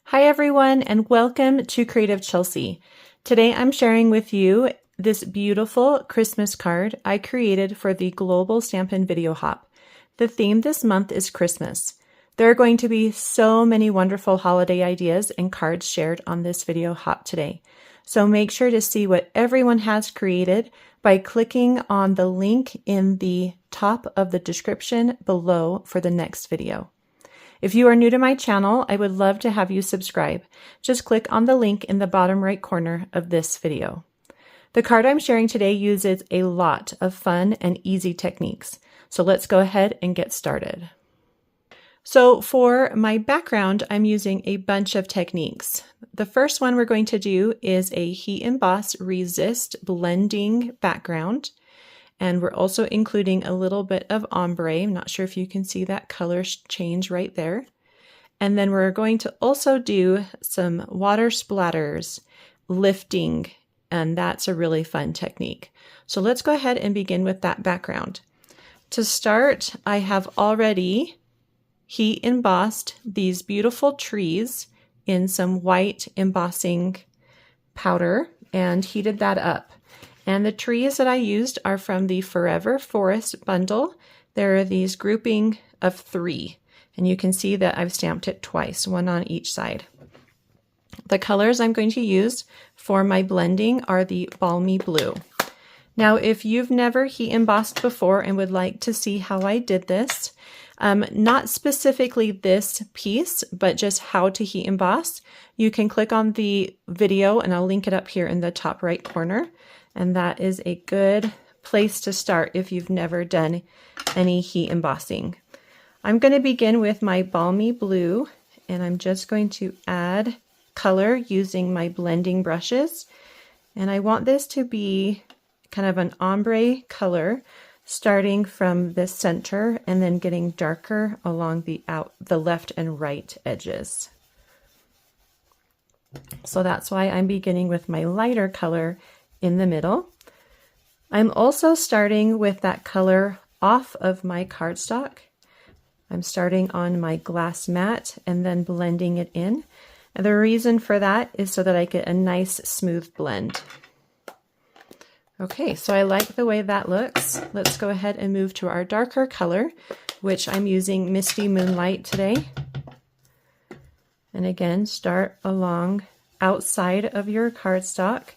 Hi everyone, and welcome to Creative Chelsea. Today I'm sharing with you this beautiful Christmas card I created for the Global Stampin' Video Hop. The theme this month is Christmas. There are going to be so many wonderful holiday ideas and cards shared on this video hop today. So make sure to see what everyone has created by clicking on the link in the top of the description below for the next video. If you are new to my channel, I would love to have you subscribe. Just click on the link in the bottom right corner of this video. The card I'm sharing today uses a lot of fun and easy techniques. So let's go ahead and get started. So for my background, I'm using a bunch of techniques. The first one we're going to do is a Heat Emboss Resist blending background. And we're also including a little bit of ombre. I'm not sure if you can see that color change right there. And then we're going to also do some water splatters, lifting, and that's a really fun technique. So let's go ahead and begin with that background. To start, I have already heat embossed these beautiful trees in some white embossing powder and heated that up. And the trees that I used are from the Forever Forest bundle. There are these grouping of 3, and you can see that I've stamped it twice, one on each side. The colors I'm going to use for my blending are the Balmy Blue. Now, if you've never heat embossed before and would like to see how I did this, not specifically this piece, but just how to heat emboss, you can click on the video and I'll link it up here in the top right corner. And that is a good place to start if you've never done any heat embossing. I'm going to begin with my Balmy Blue, and I'm just going to add color using my blending brushes. And I want this to be kind of an ombre color, starting from the center and then getting darker along the left and right edges. So that's why I'm beginning with my lighter color in the middle. I'm also starting with that color off of my cardstock. I'm starting on my glass mat and then blending it in. And the reason for that is so that I get a nice smooth blend. Okay, so I like the way that looks. Let's go ahead and move to our darker color, which I'm using Misty Moonlight today. And again, start along outside of your cardstock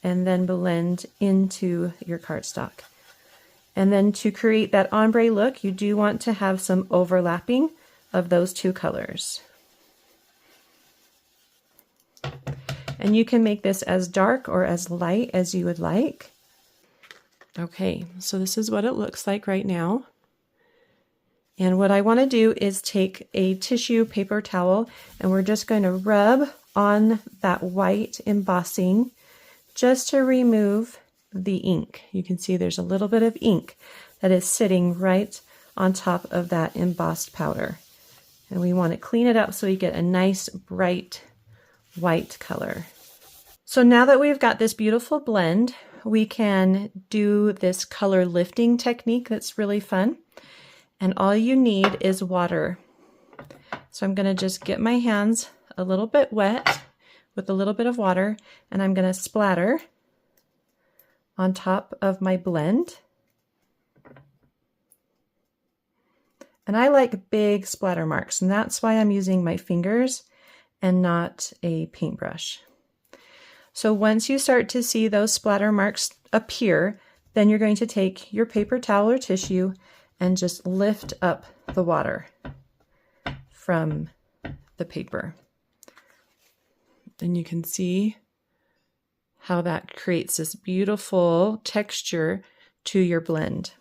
and then blend into your cardstock. And then to create that ombre look, you do want to have some overlapping of those 2 colors. And you can make this as dark or as light as you would like. Okay, so this is what it looks like right now. And what I want to do is take a tissue paper towel and we're just going to rub on that white embossing just to remove the ink. You can see there's a little bit of ink that is sitting right on top of that embossed powder. And we want to clean it up so we get a nice bright white color. So now that we've got this beautiful blend, we can do this color lifting technique that's really fun. And all you need is water. So I'm going to just get my hands a little bit wet with a little bit of water, and I'm going to splatter on top of my blend. And I like big splatter marks, and that's why I'm using my fingers and not a paintbrush. So once you start to see those splatter marks appear, then you're going to take your paper towel or tissue and just lift up the water from the paper. And you can see how that creates this beautiful texture to your blend.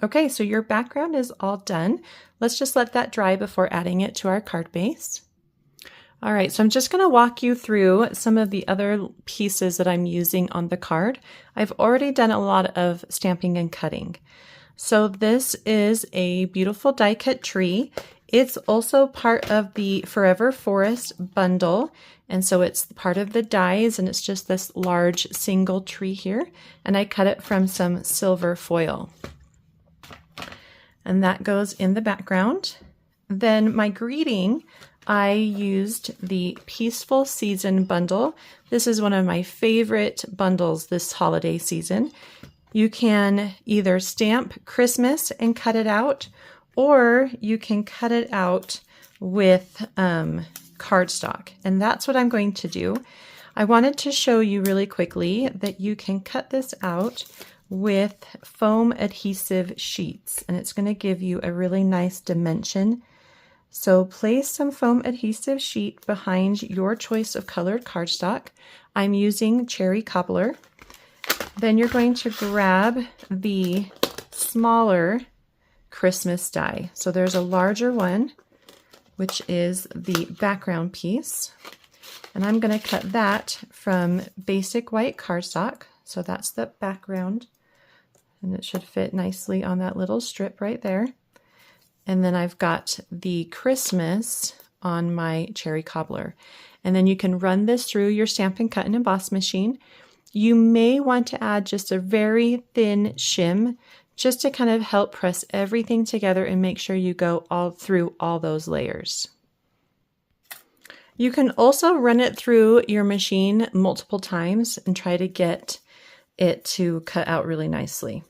Okay, so your background is all done. Let's just let that dry before adding it to our card base. All right, so I'm just going to walk you through some of the other pieces that I'm using on the card. I've already done a lot of stamping and cutting. So this is a beautiful die cut tree. It's also part of the Forever Forest bundle. And so it's part of the dies, and it's just this large single tree here. And I cut it from some silver foil. And that goes in the background. Then my greeting, I used the Peaceful Season bundle. This is one of my favorite bundles this holiday season. You can either stamp Christmas and cut it out, or you can cut it out with cardstock. And that's what I'm going to do. I wanted to show you really quickly that you can cut this out with foam adhesive sheets, and it's going to give you a really nice dimension. So place some foam adhesive sheet behind your choice of colored cardstock. I'm using Cherry Cobbler. Then you're going to grab the smaller Christmas die. So there's a larger one, which is the background piece. And I'm going to cut that from basic white cardstock. So that's the background. And it should fit nicely on that little strip right there. And then I've got the Christmas on my Cherry Cobbler. And then you can run this through your Stampin' Cut and Emboss machine. You may want to add just a very thin shim just to kind of help press everything together and make sure you go all through all those layers. You can also run it through your machine multiple times and try to get it to cut out really nicely.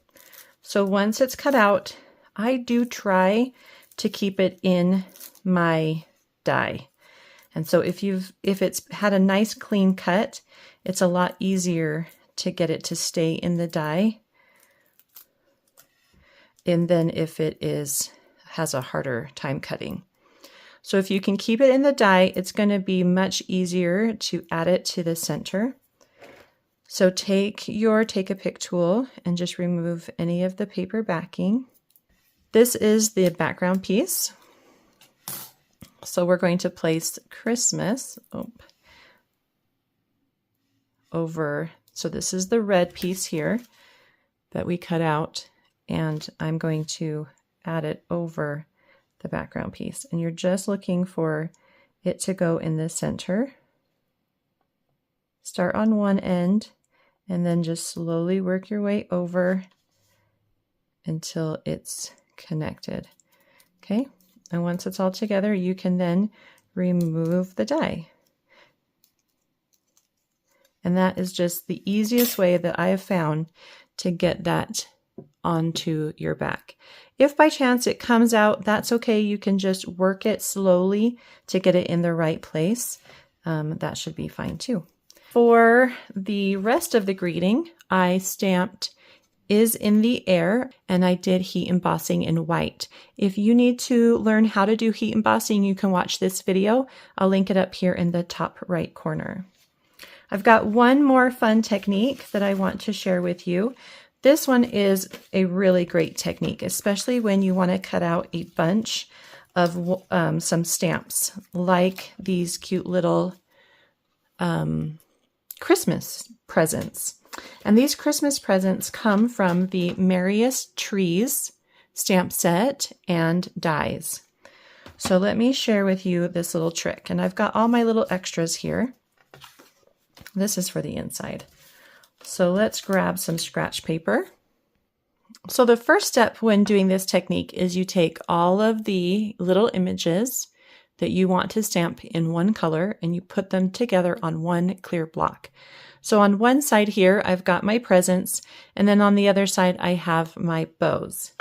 So once it's cut out, I do try to keep it in my die. And so if it's had a nice clean cut, it's a lot easier to get it to stay in the die. And then if it has a harder time cutting. So if you can keep it in the die, it's going to be much easier to add it to the center. So take your Take-A-Pick tool and just remove any of the paper backing. This is the background piece. So we're going to place Christmas over, so this is the red piece here that we cut out, and I'm going to add it over the background piece. And you're just looking for it to go in the center. Start on one end and then just slowly work your way over until it's connected. Okay, and once it's all together, you can then remove the die. And that is just the easiest way that I have found to get that onto your back. If by chance it comes out, that's okay. You can just work it slowly to get it in the right place. That should be fine too. For the rest of the greeting, I stamped Is in the Air, and I did heat embossing in white. If you need to learn how to do heat embossing, you can watch this video. I'll link it up here in the top right corner. I've got one more fun technique that I want to share with you. This one is a really great technique, especially when you want to cut out a bunch of some stamps, like these cute little Christmas presents. And these Christmas presents come from the Merriest Trees stamp set and dies. So let me share with you this little trick. And I've got all my little extras here. This is for the inside. So let's grab some scratch paper. So the first step when doing this technique is you take all of the little images that you want to stamp in one color and you put them together on one clear block. So on one side here, I've got my presents, and then on the other side, I have my bows.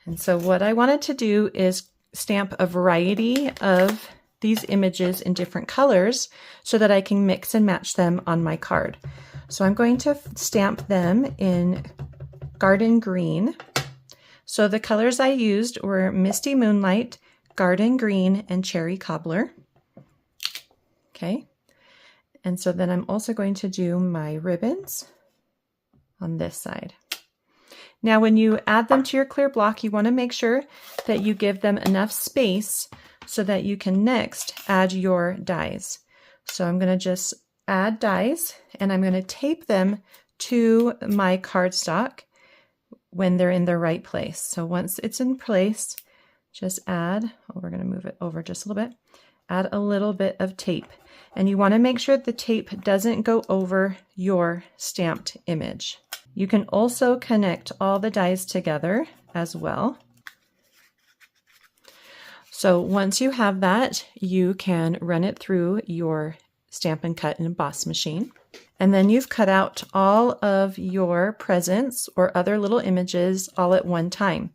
And so what I wanted to do is stamp a variety of these images in different colors so that I can mix and match them on my card. So I'm going to stamp them in Garden Green. So the colors I used were Misty Moonlight, Garden Green, and Cherry Cobbler. Okay. And so then I'm also going to do my ribbons on this side. Now, when you add them to your clear block, you want to make sure that you give them enough space so that you can next add your dies. So I'm going to just add dies, and I'm going to tape them to my cardstock when they're in the right place. So once it's in place, just add, we're going to move it over just a little bit, add a little bit of tape. And you want to make sure the tape doesn't go over your stamped image. You can also connect all the dies together as well. So once you have that, you can run it through your Stampin' Cut and Emboss machine. And then you've cut out all of your presents or other little images all at one time.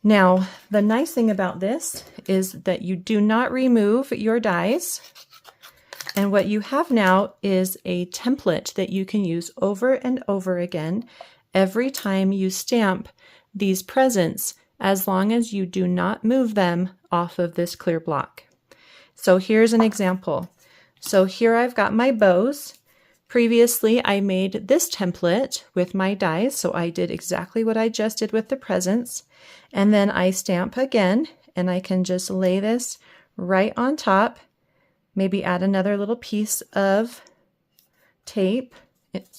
Now, the nice thing about this is that you do not remove your dies. And what you have now is a template that you can use over and over again every time you stamp these presents, as long as you do not move them off of this clear block. So here's an example. So here I've got my bows. Previously, I made this template with my dies, so I did exactly what I just did with the presents. And then I stamp again, and I can just lay this right on top, maybe add another little piece of tape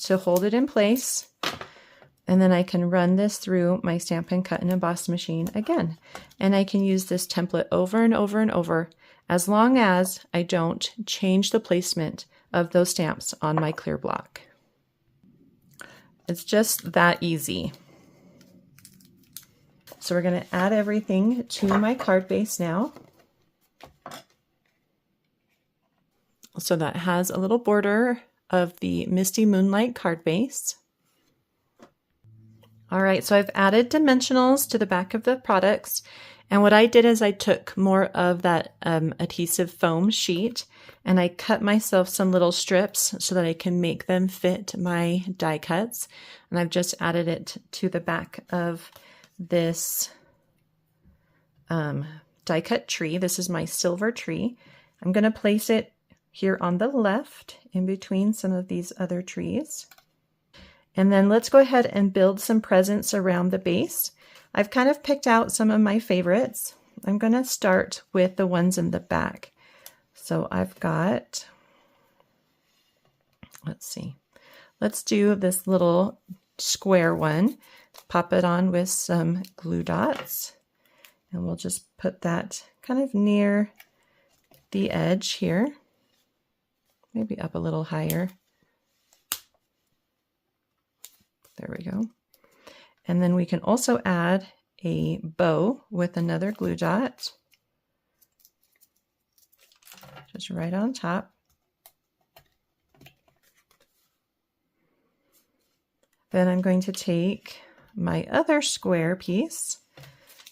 to hold it in place. And then I can run this through my Stampin' Cut and Emboss machine again. And I can use this template over and over and over, as long as I don't change the placement of those stamps on my clear block. It's just that easy. So we're going to add everything to my card base now. So that has a little border of the Misty Moonlight Cardbase. All right, so I've added dimensionals to the back of the products. And what I did is I took more of that adhesive foam sheet and I cut myself some little strips so that I can make them fit my die cuts. And I've just added it to the back of this die cut tree. This is my silver tree. I'm going to place it here on the left in between some of these other trees. And then let's go ahead and build some presents around the base. I've kind of picked out some of my favorites. I'm going to start with the ones in the back. So I've got, let's see, let's do this little square one. Pop it on with some glue dots. And we'll just put that kind of near the edge here. Maybe up a little higher. There we go. And then we can also add a bow with another glue dot, just right on top. Then I'm going to take my other square piece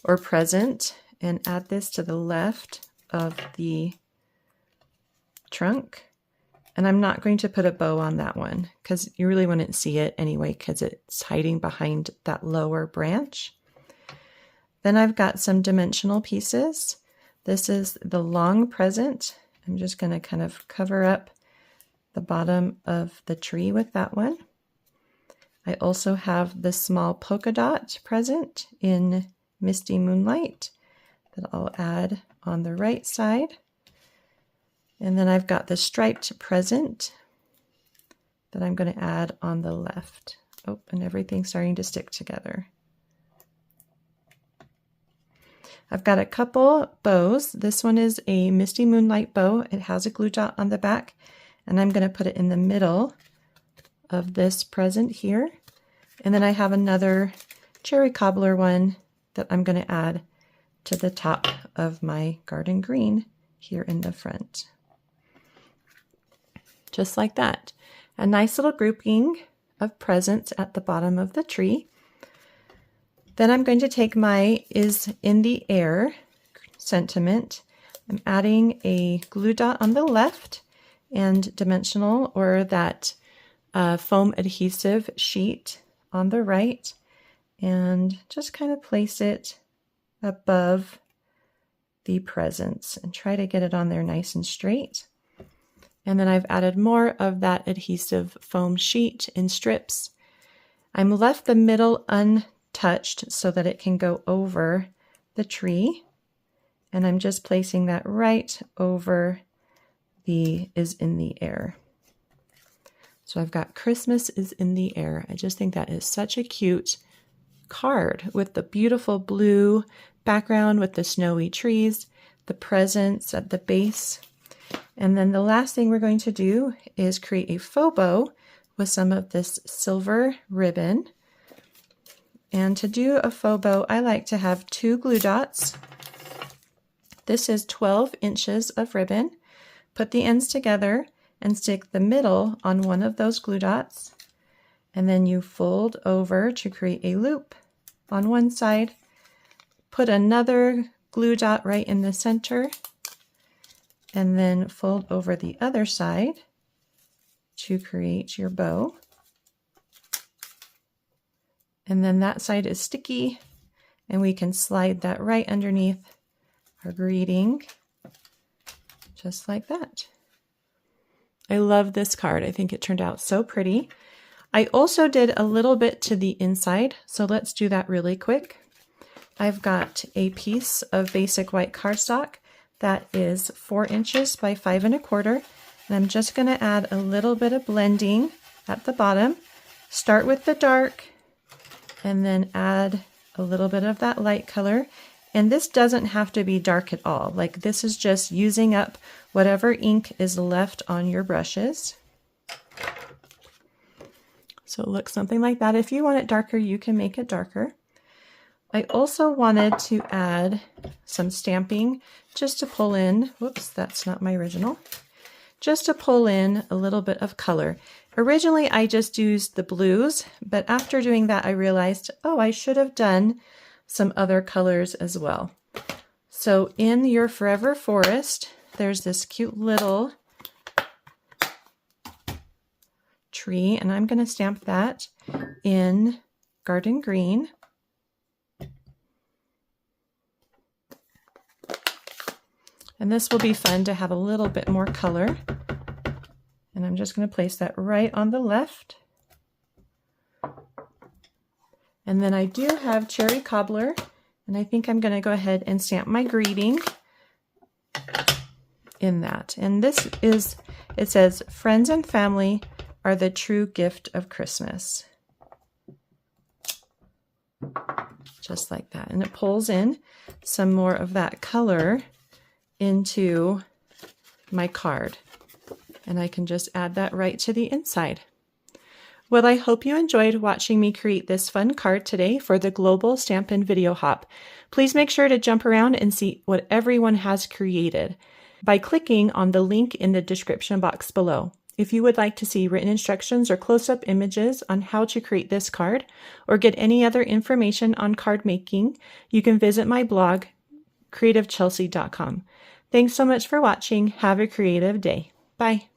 or present and add this to the left of the trunk. And I'm not going to put a bow on that one because you really wouldn't see it anyway because it's hiding behind that lower branch. Then I've got some dimensional pieces. This is the long present. I'm just going to kind of cover up the bottom of the tree with that one. I also have the small polka dot present in Misty Moonlight that I'll add on the right side. And then I've got the striped present that I'm going to add on the left. Oh, and everything's starting to stick together. I've got a couple bows. This one is a Misty Moonlight bow. It has a glue dot on the back, and I'm going to put it in the middle of this present here. And then I have another cherry cobbler one that I'm going to add to the top of my garden green here in the front. Just like that. A nice little grouping of presents at the bottom of the tree. Then I'm going to take my Is in the Air sentiment. I'm adding a glue dot on the left and dimensional or that foam adhesive sheet on the right, and just kind of place it above the presents and try to get it on there nice and straight. And then I've added more of that adhesive foam sheet in strips. I'm left the middle untouched so that it can go over the tree. And I'm just placing that right over the Is in the Air. So I've got Christmas is in the air. I just think that is such a cute card with the beautiful blue background with the snowy trees, the presents at the base. And then the last thing we're going to do is create a faux bow with some of this silver ribbon. And to do a faux bow, I like to have 2 glue dots This is 12 inches of ribbon. Put the ends together and stick the middle on one of those glue dots, and then you fold over to create a loop on one side. Put another glue dot right in the center, and then fold over the other side to create your bow. And then that side is sticky, and we can slide that right underneath our greeting, just like that. I love this card. I think it turned out so pretty. I also did a little bit to the inside, so let's do that really quick. I've got a piece of basic white cardstock that is 4 inches by 5 1/4, and I'm just going to add a little bit of blending at the bottom. Start with the dark and then add a little bit of that light color. And this doesn't have to be dark at all. Like, this is just using up whatever ink is left on your brushes. So it looks something like that. If you want it darker, you can make it darker. I also wanted to add some stamping just to pull in, whoops, that's not my original, just to pull in a little bit of color. Originally, I just used the blues, but after doing that, I realized, oh, I should have done some other colors as well. So in your Forever Forest, there's this cute little tree, and I'm going to stamp that in Garden Green. And this will be fun to have a little bit more color. And I'm just going to place that right on the left. And then I do have Cherry Cobbler, and I think I'm going to go ahead and stamp my greeting in that. And this is, it says, friends and family are the true gift of Christmas. Just like that. And it pulls in some more of that color into my card. And I can just add that right to the inside. Well, I hope you enjoyed watching me create this fun card today for the Global Stampin' Video Hop. Please make sure to jump around and see what everyone has created by clicking on the link in the description box below. If you would like to see written instructions or close-up images on how to create this card or get any other information on card making, you can visit my blog, creativechelsea.com. Thanks so much for watching. Have a creative day. Bye.